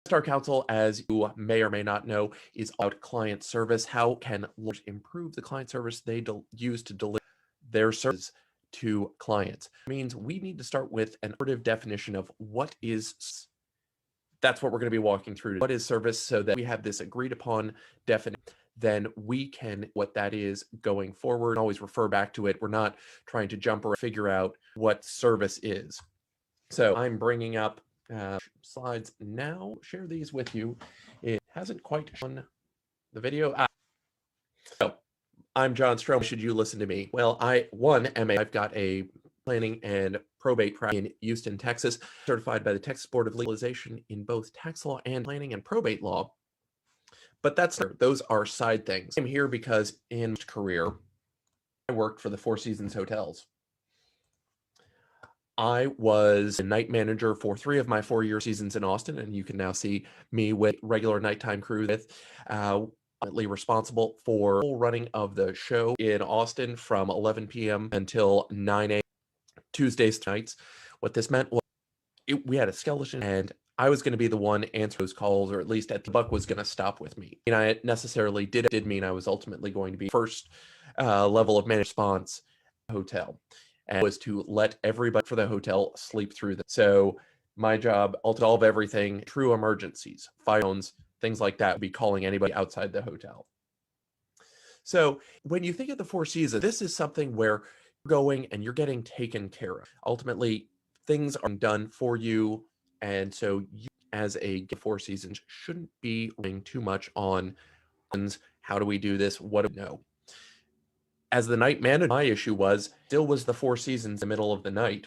Star Counsel, as you may or may not know, is about client service. How can lawyers improve the client service they use to deliver their services to clients? It means we need to start with an operative definition of what is. That's what we're going to be walking through. What is service, so that we have this agreed upon definition, then we can what that is going forward. Always refer back to it. We're not trying to jump or figure out what service is. So I'm bringing up slides now. Share these with you. It hasn't quite shown the video. So I'm John Strom. Should you listen to me? Well, I've got a planning and probate practice in Houston, Texas, certified by the Texas Board of Legalization in both tax law and planning and probate law. But those are side things. I'm here because in my career, I worked for the Four Seasons hotels. I was a night manager for 3 of my 4-year seasons in Austin, and you can now see me with regular nighttime crew responsible for full running of the show in Austin from 11 p.m. until 9 a.m. Tuesdays nights. What this meant was we had a skeleton, and I was going to be the one answering those calls, or at least the buck was going to stop with me. And I necessarily did mean I was ultimately going to be first level of managed response hotel, and was to let everybody for the hotel sleep through them. So my job, to solve everything, true emergencies, phones, things like that, would be calling anybody outside the hotel. So when you think of the Four Seasons, this is something where you're going and you're getting taken care of. Ultimately, things are done for you, and so you, as a Four Seasons, shouldn't be relying too much on how do we do this, what do we know. As the night manager, my issue was the Four Seasons in the middle of the night.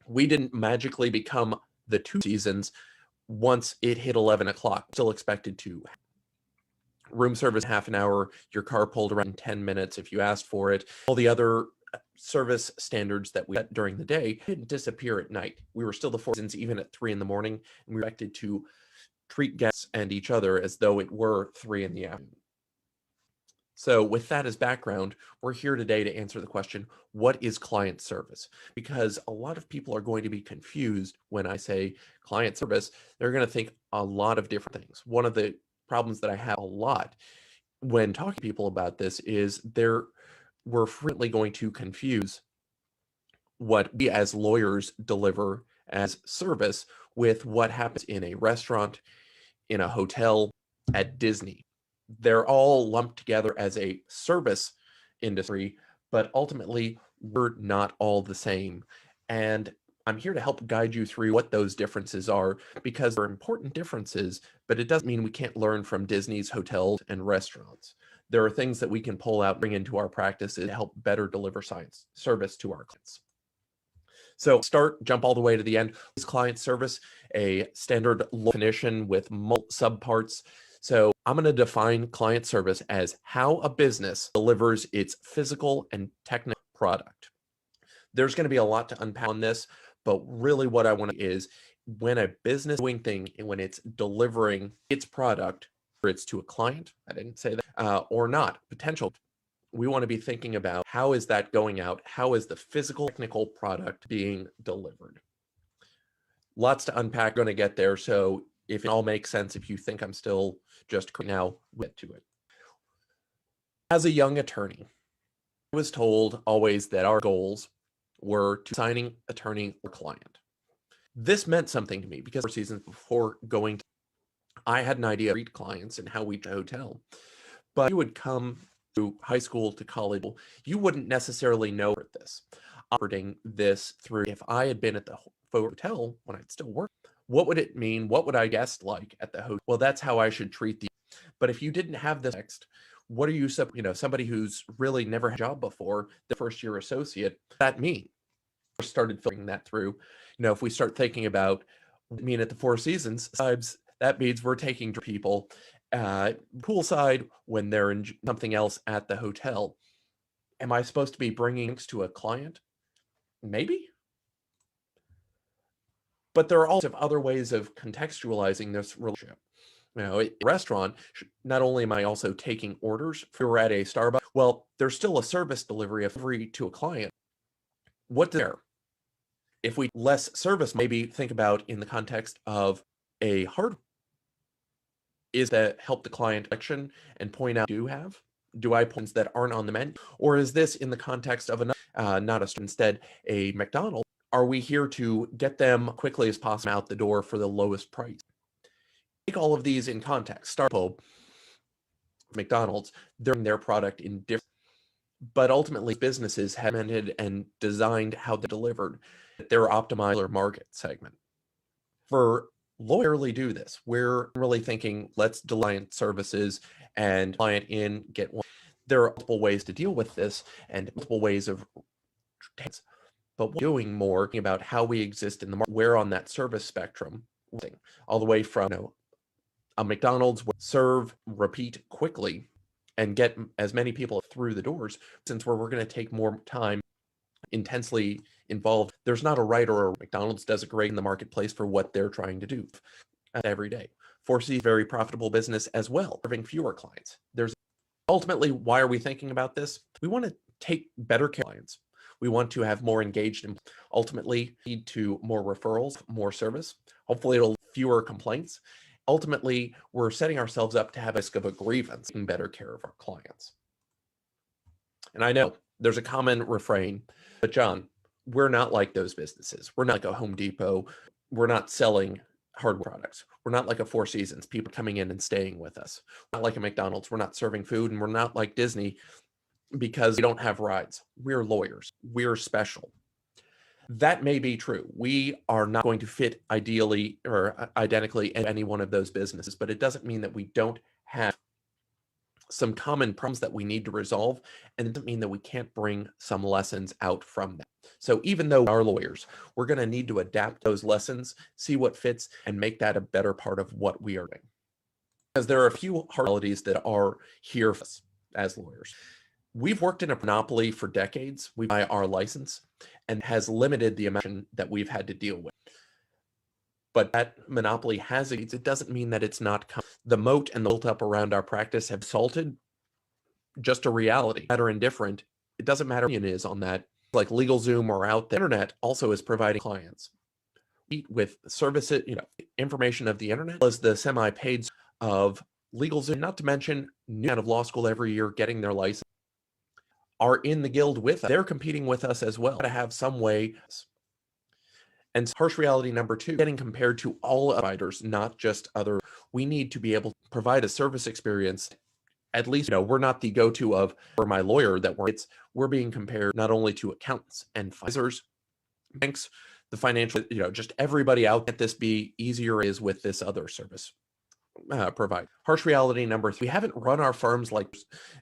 We didn't magically become the 2 Seasons once it hit 11 o'clock. Still expected to. Room service, half an hour, your car pulled around 10 minutes if you asked for it. All the other service standards that we set during the day didn't disappear at night. We were still the Four Seasons even at 3 in the morning, and we were expected to treat guests and each other as though it were 3 in the afternoon. So with that as background, we're here today to answer the question, what is client service? Because a lot of people are going to be confused when I say client service. They're going to think a lot of different things. One of the problems that I have a lot when talking to people about this is we're frequently going to confuse what we as lawyers deliver as service with what happens in a restaurant, in a hotel, at Disney. They're all lumped together as a service industry, but ultimately we're not all the same. And I'm here to help guide you through what those differences are, because they're important differences, but it doesn't mean we can't learn from Disney's hotels and restaurants. There are things that we can pull out, bring into our practices to help better deliver service to our clients. So jump all the way to the end. Is client service a standard definition with multiple subparts? So I'm going to define client service as how a business delivers its physical and technical product. There's going to be a lot to unpack on this, but really what I want to is when a business is doing thing, when it's delivering its product, whether it's to a client, I didn't say that, or not, potential, we want to be thinking about how is that going out? How is the physical technical product being delivered? Lots to unpack, going to get there. So if it all makes sense, if you think I'm still just now, we'll get to it. As a young attorney, I was told always that our goals were to signing attorney or client. This meant something to me because 4 seasons before going to, I had an idea of treat clients and how we hotel. But you would come through high school to college, you wouldn't necessarily know this. Operating this through, if I had been at the hotel when I'd still work, what would it mean? What would I guess like at the hotel? Well, that's how I should treat the. But if you didn't have this text, what are you, somebody who's really never had a job before, the first year associate, that mean? Started filtering that through. If we start thinking about what I mean at the Four Seasons, that means we're taking people poolside when they're in something else at the hotel. Am I supposed to be bringing things to a client? Maybe. But there are also other ways of contextualizing this relationship. A restaurant, not only am I also taking orders, if we're at a Starbucks, well, there's still a service delivery to a client. What there? If we less service, maybe think about in the context of a hardware is that help the client selection and point out do I points that aren't on the menu, or is this in the context of another, not a instead a McDonald's? Are we here to get them quickly as possible out the door for the lowest price? Take all of these in context. McDonald's, they're doing their product in different, but ultimately businesses have implemented and designed how they delivered their optimizer market segment. For lawyerly do this, we're really thinking let's client services and client in get one. There are multiple ways to deal with this and multiple ways of, but we're doing more about how we exist in the market, where on that service spectrum, all the way from a McDonald's will serve, repeat quickly, and get as many people through the doors, since we're going to take more time intensely involved. There's not a right or a McDonald's does it great in the marketplace for what they're trying to do every day. 4C is a very profitable business as well, serving fewer clients. There's ultimately, why are we thinking about this? We want to take better care of clients. We want to have more engaged and ultimately lead to more referrals, more service. Hopefully it'll fewer complaints. Ultimately, we're setting ourselves up to have a risk of a grievance, taking better care of our clients. And I know there's a common refrain, but John, we're not like those businesses. We're not like a Home Depot. We're not selling hardware products. We're not like a Four Seasons, people coming in and staying with us. We're not like a McDonald's. We're not serving food, and we're not like Disney because we don't have rides. We're lawyers. We're special. That may be true. We are not going to fit ideally or identically in any one of those businesses, but it doesn't mean that we don't have some common problems that we need to resolve, and it doesn't mean that we can't bring some lessons out from that. So even though we are lawyers, we're going to need to adapt those lessons, see what fits, and make that a better part of what we are doing. Because there are a few hard realities that are here for us as lawyers. We've worked in a monopoly for decades. We buy our license and has limited the amount that we've had to deal with. But that monopoly has it doesn't mean that it's not the moat and the built up around our practice have salted. Just a reality. Matter indifferent. It doesn't matter what it is on that. Like LegalZoom or out the internet also is providing clients with services, information of the internet, as the semi-paid of LegalZoom, not to mention new out of law school every year getting their license, are in the guild with us. They're competing with us as well to have some way. And harsh reality number two, getting compared to all providers, not just other. We need to be able to provide a service experience. At least, we're not the go-to of for my lawyer that we're being compared not only to accountants and advisors, banks, the financial, just everybody out. Let this be easier is with this other service provider. Harsh reality number three, we haven't run our firms like,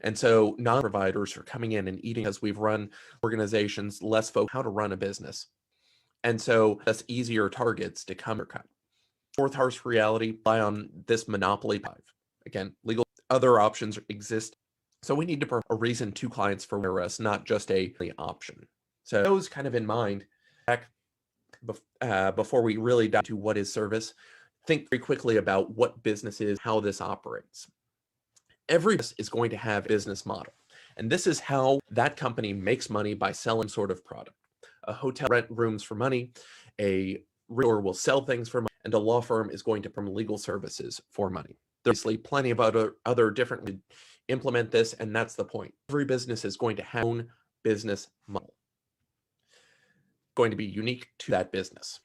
and so non-providers are coming in and eating as we've run organizations, less folk how to run a business. And so that's easier targets to come or cut. Fourth harsh reality, rely on this monopoly. Again, legal other options exist. So we need to provide a reason to clients for us, not just a option. So those kind of in mind, before we really dive into what is service, think very quickly about what business is, how this operates. Every business is going to have a business model. And this is how that company makes money by selling sort of product. A hotel rent rooms for money, a realtor will sell things for money, and a law firm is going to provide legal services for money. There's plenty of other different ways to implement this, and that's the point. Every business is going to have its own business model. Going to be unique to that business.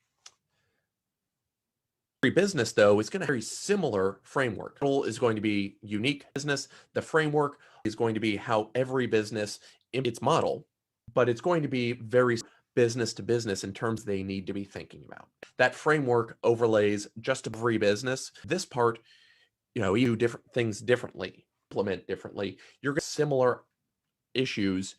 Every business, though, is going to have a very similar framework. The role is going to be unique business. The framework is going to be how every business its model, but it's going to be very business to business in terms they need to be thinking about. That framework overlays just every business. This part, you do different things differently, implement differently. You're going to have similar issues.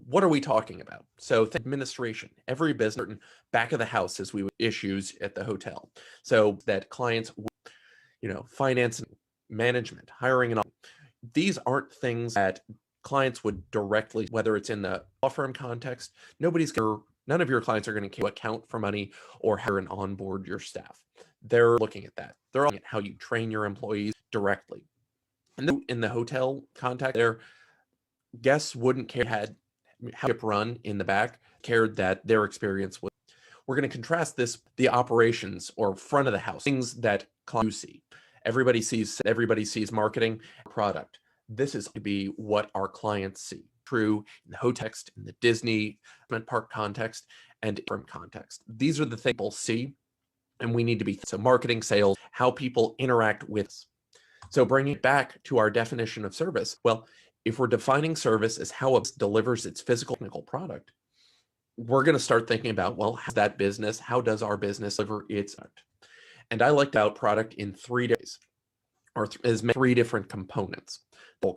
What are we talking about? So administration, every business, back of the house as we would issues at the hotel. So that clients, finance, management, hiring, and all. These aren't things that clients would directly, whether it's in the law firm context, none of your clients are going to account for money or hire and onboard your staff. They're looking at that. They're looking at how you train your employees directly. And in the hotel context, their guests wouldn't care how it run in the back, cared that their experience was. We're going to contrast this, the operations or front of the house, things that clients see. Everybody sees marketing product. This is to be what our clients see. True in the hotel context, in the Disney park context, and from context. These are the things people see, and we need to be so marketing, sales, how people interact with us. So bringing it back to our definition of service, well, if we're defining service as how it delivers its physical technical product, we're going to start thinking about, well, how does our business deliver its product? And I like out product in 3 days, or as many 3 different components.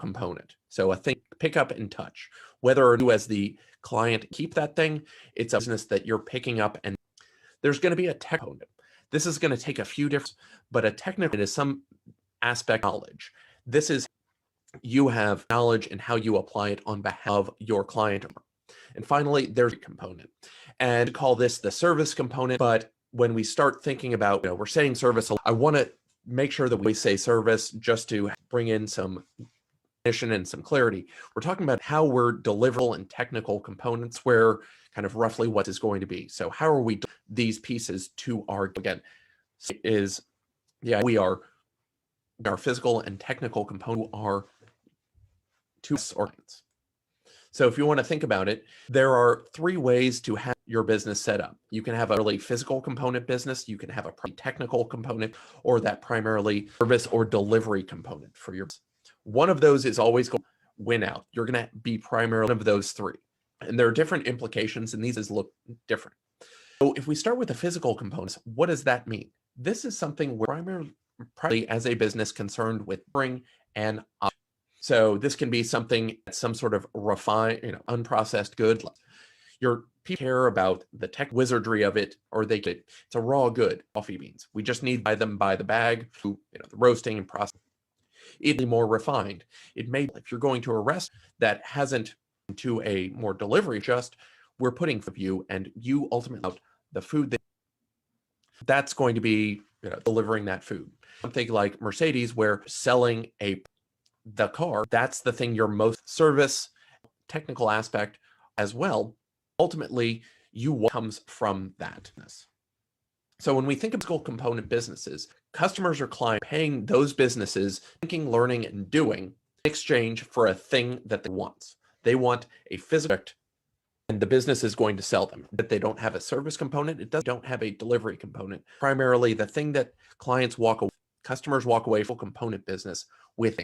Component. So a thing, pick up and touch. Whether you as the client keep that thing, it's a business that you're picking up, and there's going to be a tech component. This is going to take a few different, but a technical is some aspect of knowledge. This is you have knowledge and how you apply it on behalf of your client. And finally, there's a component, and call this the service component. But when we start thinking about, we're saying service, I want to make sure that we say service just to bring in some and some clarity. We're talking about how we're delivering and technical components, where kind of roughly what is going to be. So how are we these pieces to our, again, is, yeah, we are our physical and technical component are two organs. So if you want to think about it, there are 3 ways to have your business set up. You can have a really physical component business, you can have a technical component, or that primarily service or delivery component for your business. One of those is always going to win out. You're going to be primarily one of those 3. And there are different implications, and these look different. So if we start with the physical components, what does that mean? This is something we're primarily as a business concerned with bring and up. So this can be something, some sort of refined, unprocessed good. Your people care about the tech wizardry of it, or it's a raw good, coffee beans. We just need to buy them by the bag, the roasting and processing. It'd be more refined. It may, if you're going to a restaurant that hasn't to a more delivery, just we're putting for you, and you ultimately out the food that's going to be delivering that food. Something like Mercedes, where selling the car, that's the thing you're most service technical aspect as well. Ultimately, what comes from that. So when we think of physical component businesses, customers or clients paying those businesses thinking, learning, and doing in exchange for a thing that they want. They want a physical product, and the business is going to sell them. That they don't have a service component, don't have a delivery component. Primarily, the thing that customers walk away from component business with.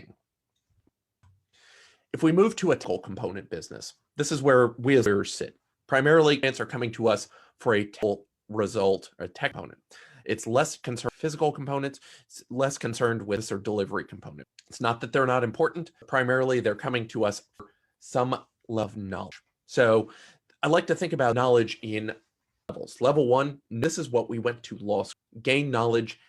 If we move to a technical component business, this is where we as lawyers sit. Primarily, clients are coming to us for a technical result, or a tech component. It's less concerned with physical components, it's less concerned with their delivery component. It's not that they're not important. Primarily, they're coming to us for some level of knowledge. So I like to think about knowledge in levels. Level 1, this is what we went to law school, gain knowledge,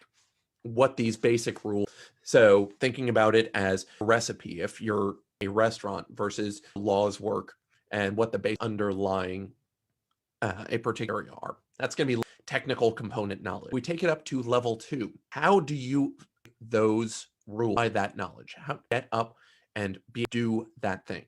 what these basic rules. So thinking about it as a recipe, if you're a restaurant versus laws work and what the base underlying a particular area are. That's going to be technical component knowledge. We take it up to level 2. How do you those rules by that knowledge? How to get up and do that thing?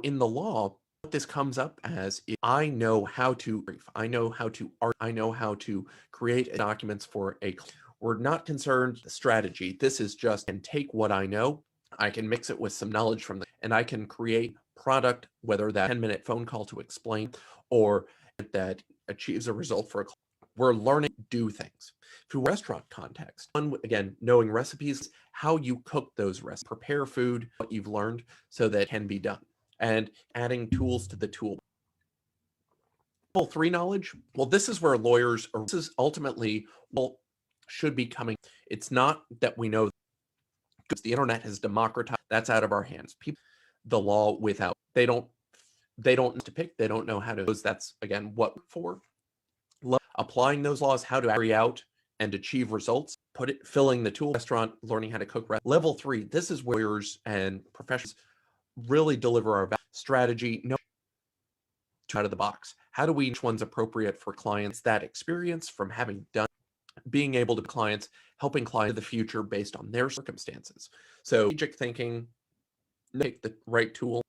In the law, what this comes up as is I know how to brief, I know how to art, I know how to create documents for a. We're not concerned with strategy. This is just and take what I know. I can mix it with some knowledge from and I can create product, whether that 10-minute phone call to explain or that achieves a result for a client. We're learning to do things. Through restaurant context, again, knowing recipes, how you cook those recipes, prepare food, what you've learned so that it can be done, and adding tools to the tool. Level 3 knowledge, well, this is where lawyers, or this is ultimately, should be coming. It's not that we know because the internet has democratized, that's out of our hands. People, the law without, they don't know to pick, they don't know how to, that's again, what for? Applying those laws, how to carry out and achieve results, filling the tool restaurant, learning how to cook. Level 3, this is where lawyers and professionals really deliver our strategy, out of the box. How do we, which one's appropriate for clients, that experience from having done, being able to clients, helping clients in the future based on their circumstances. So strategic thinking, make the right tool.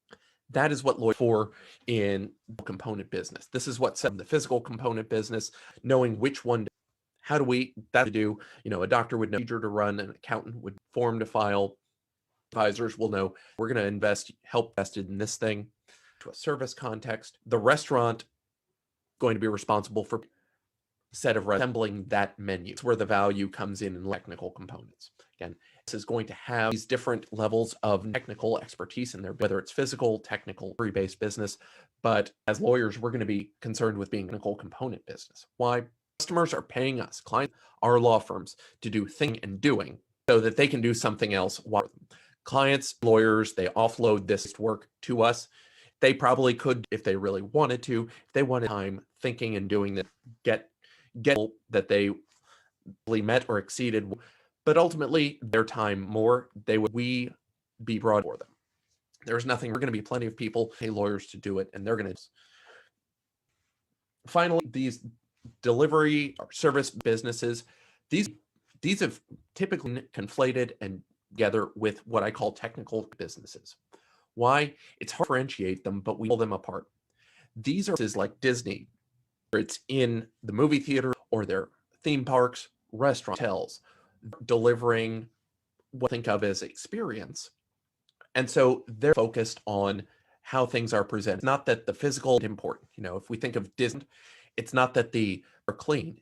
That is what lawyers for in component business. This is what set the physical component business, knowing which one, how do we, that to do, a doctor would know procedure to run, an accountant would form to file, advisors will know we're going to help invested in this thing to a service context. The restaurant going to be responsible for set of assembling that menu. It's where the value comes in technical components. Again, this is going to have these different levels of technical expertise in there, whether it's physical, technical, based business. But as lawyers, we're going to be concerned with being a technical component business. Why? Customers are paying us, clients, our law firms, to do thinking and doing so that they can do something else. Clients, lawyers, they offload this work to us. They probably could, if they really wanted to, if they wanted time thinking and doing that, get that they really met or exceeded, but ultimately their time more, we be brought for them. There's nothing, we're going to be plenty of people, pay lawyers to do it, and they're going to. Finally, these delivery or service businesses, these have typically conflated and together with what I call technical businesses. Why? It's hard to differentiate them, but we pull them apart. These are like Disney, where it's in the movie theater or their theme parks, restaurants, hotels, delivering what I think of as experience. And so they're focused on how things are presented. It's not that the physical is important. If we think of Disney, it's not that they are clean.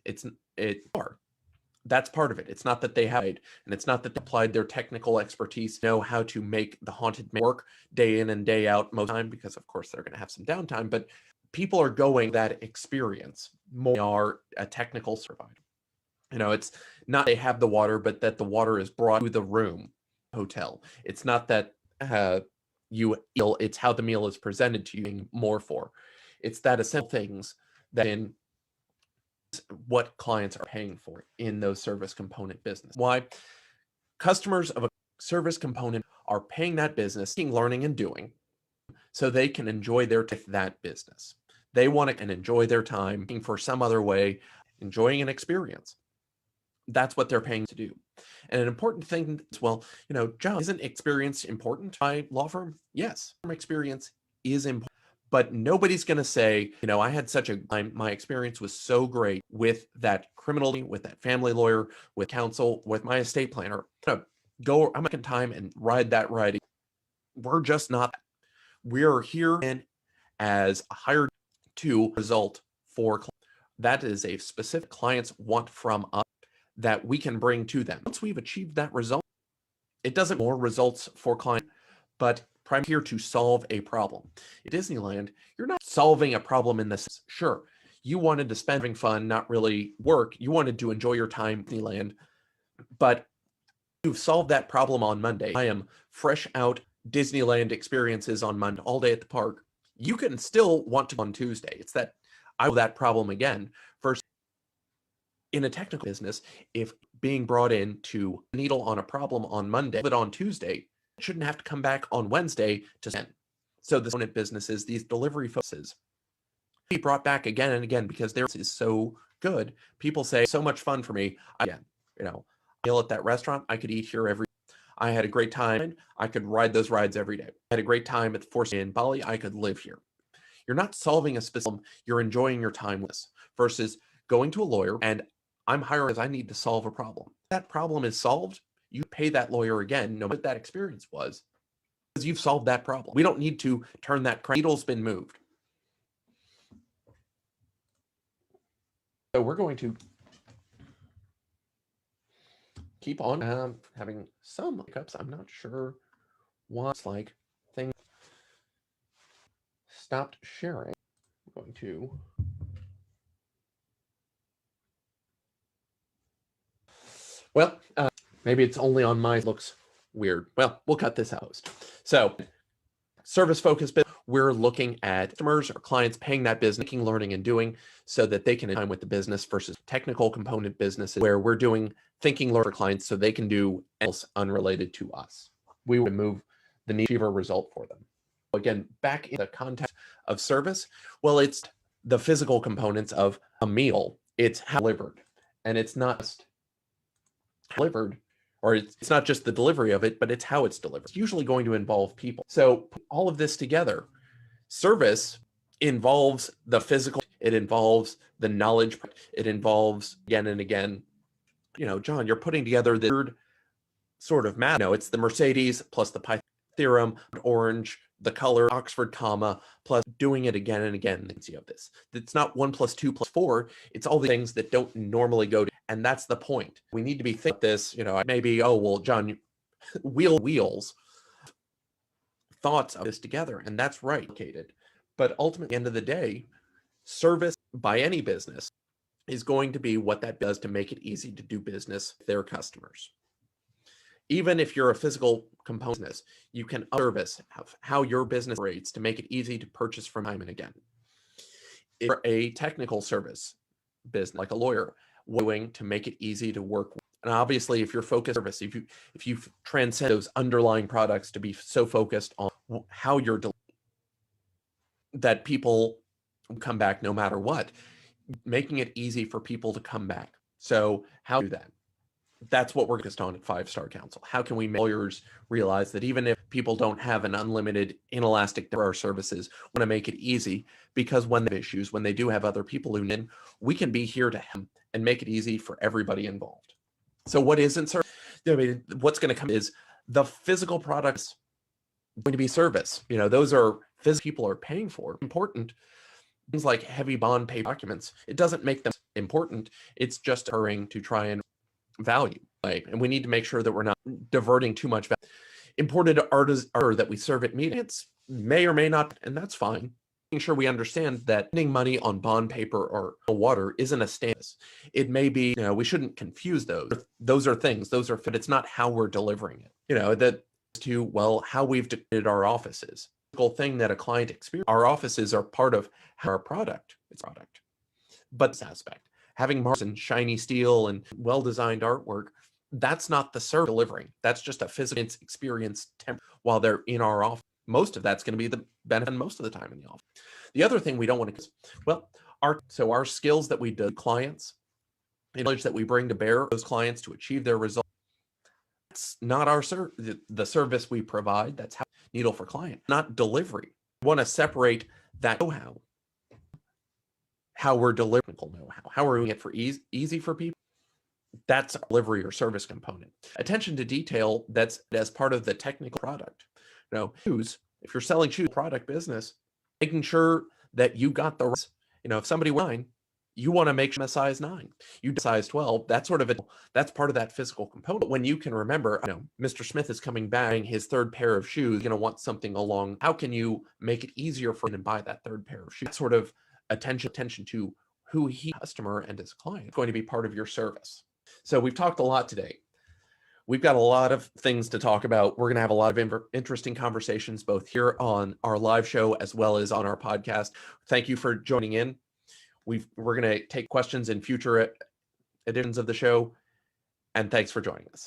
That's part of it. It's not that they have, and it's not that they applied their technical expertise, know how to make the haunted work day in and day out most of the time, because of course they're going to have some downtime, but people are going that experience more than are a technical provider. It's not they have the water, but that the water is brought to the room, hotel. It's not that it's how the meal is presented to you more for. It's that essential things that in what clients are paying for in those service component business. Why? Customers of a service component are paying that business, learning and doing, so they can enjoy that business. They want to enjoy their time looking for some other way, enjoying an experience. That's what they're paying to do. And an important thing as well, John, isn't experience important to my law firm? Yes, experience is important. But nobody's going to say, I had my experience was so great with that criminal, with that family lawyer, with counsel, with my estate planner. I'm making time and ride that ride. We're just not. We're here as a hired to result for clients. That is a specific clients want from us that we can bring to them. Once we've achieved that result, it doesn't more results for client, but primarily here to solve a problem. In Disneyland, you're not solving a problem in this. Sure, you wanted to spend having fun, not really work. You wanted to enjoy your time in Disneyland, but you've solved that problem on Monday. I am fresh out Disneyland experiences on Monday, all day at the park. You can still want to on Tuesday. It's that I will that problem again. First, in a technical business, if being brought in to needle on a problem on Monday, but on Tuesday, shouldn't have to come back on Wednesday to send. So the component businesses, these delivery focuses, be brought back again and again because theirs is so good. People say, so much fun for me. Meal at that restaurant, I could eat here every day. I had a great time. I could ride those rides every day. I had a great time at the Four Seasons in Bali. I could live here. You're not solving a specific problem. You're enjoying your time with this versus going to a lawyer and I'm hired because I need to solve a problem. That problem is solved. You pay that lawyer again, no matter what that experience was, because you've solved that problem. We don't need to turn that crank. Needle's been moved. So we're going to keep on having some hiccups. I'm not sure what's like things stopped sharing. I'm going to maybe it's only on my looks weird. Well, we'll cut this out. So service focused business, we're looking at customers or clients paying that business, making learning and doing so that they can time with the business versus technical component businesses where we're doing thinking learn for clients so they can do else unrelated to us. We will move the need to achieve a result for them. Again, back in the context of service, well, it's the physical components of a meal. It's how delivered, and it's not just delivered, or it's not just the delivery of it, but it's how it's delivered. It's usually going to involve people. So all of this together, service involves the physical, it involves the knowledge, it involves again and again, John, you're putting together the third sort of math. It's the Mercedes plus the Python theorem, orange, the color, Oxford comma, plus doing it again and again. Of this. It's not 1 + 2 + 4. It's all the things that don't normally go to, and that's the point. We need to be thinking about this, maybe, oh, well, John, wheels, thoughts of this together, and that's right, Kated. But ultimately, at the end of the day, service by any business is going to be what that does to make it easy to do business with their customers. Even if you're a physical component, you can service how your business operates to make it easy to purchase from time and again. If you're a technical service business, like a lawyer, doing to make it easy to work with. And obviously, if you're focused on service, if you transcend those underlying products to be so focused on how you're that people come back no matter what, making it easy for people to come back. So how do that? That's what we're focused on at Star Counsel. How can we make lawyers realize that even if people don't have an unlimited inelastic for our services, we want to make it easy, because when they have issues, when they do have other people who in, we can be here to help and make it easy for everybody involved. So what isn't service? What's going to come is the physical products going to be service. Those are physical people are paying for. Important things like heavy bond paper documents. It doesn't make them important. It's just hurrying to try and value, and we need to make sure that we're not diverting too much value. Imported art that we serve at meetings may or may not, and that's fine. Making sure we understand that spending money on bond paper or water isn't a stance. It may be, we shouldn't confuse those. Those are things. Those are, but it's not how we're delivering it. That to how we've deployed our offices. The thing that a client experiences. Our offices are part of our product. It's product, but this aspect. Having marks and shiny steel and well-designed artwork, that's not the service delivering. That's just a physical experience while they're in our office. Most of that's going to be the benefit most of the time in the office. The other thing we don't want to, our skills that we do clients, knowledge that we bring to bear those clients to achieve their results. That's not the service we provide. That's needle for client, not delivery. We want to separate that know-how. How we're delivering know-how, how we're doing it for easy for people. That's a delivery or service component. Attention to detail, that's as part of the technical product. Shoes, if you're selling shoes, product business, making sure that you got the right, if somebody wears 9, you want to make sure a size 9, you size 12, that's part of that physical component. When you can remember, Mr. Smith is coming back, his third pair of shoes, going to want something along, how can you make it easier for him to buy that third pair of shoes? That sort of attention to who customer and his client is going to be part of your service. So we've talked a lot today. We've got a lot of things to talk about. We're going to have a lot of interesting conversations both here on our live show as well as on our podcast. Thank you for joining in. We're going to take questions in future editions of the show, and thanks for joining us.